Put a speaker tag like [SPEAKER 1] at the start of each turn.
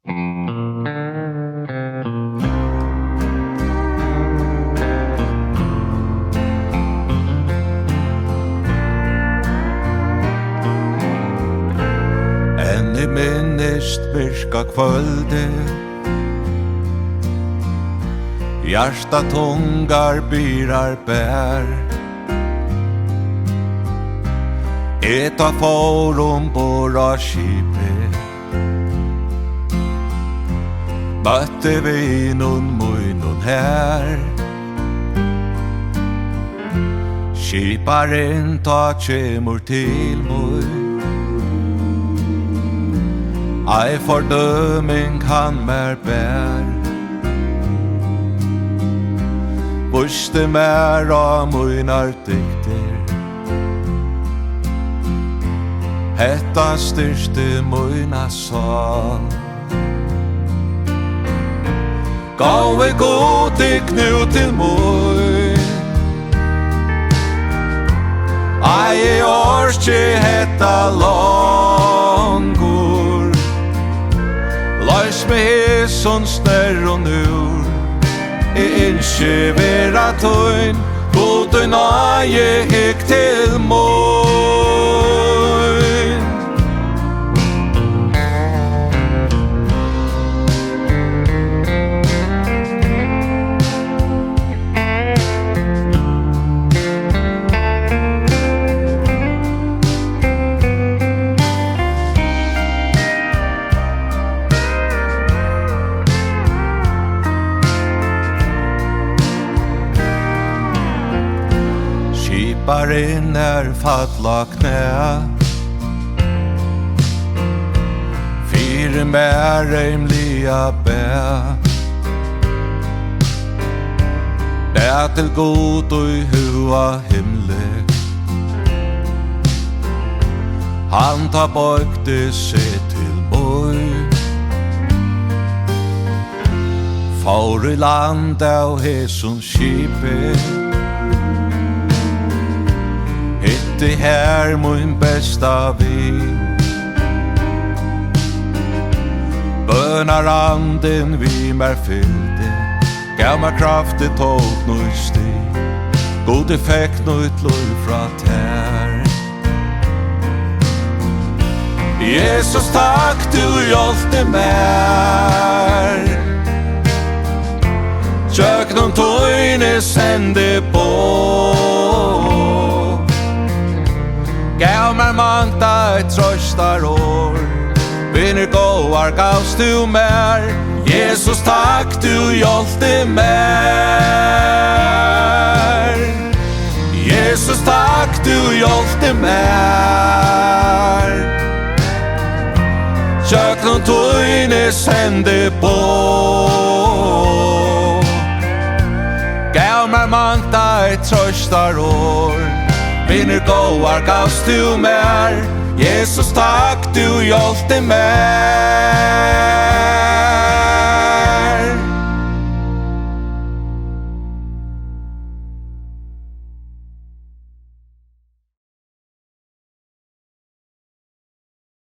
[SPEAKER 1] En I minnist virka kvöldi, hjarta tungar byrar bär. Eta forum bora skipi, møtte vi nun munnen her. Skiparen ta kjemur til mui, ei fordøming han mer bær. Buste mer av munar dikter, hetta styrste muna sal. Gav god nu til mui, ei orski hetta longur. Lars me hesson snärron ur, inskje vera tøyn, god nøye hik til mui. Skiparen falla knä, fyre mer rimliga bä. Bä til god og I hua himle, han ta bøygde seg til møy. For I land av hesun skipi, hitti her mun besta vi. Bønar anden vi mer fylde, gav mer kraft I tog nøy sti. God effekt nøy tlur fra tær. Jesus takk du hjelte mer, tjøk noen tøyne sende på. Gav mer mangta et trøstar år, vinner gåar gavst du mer. Jesus takk du hjelte mer. Jesus takk du hjelte mer, tjøk noen tøyne sende på. Gav mer mangta et trøstar år, vinner gåar gavst du mer. Jesus takk du hjelte mer.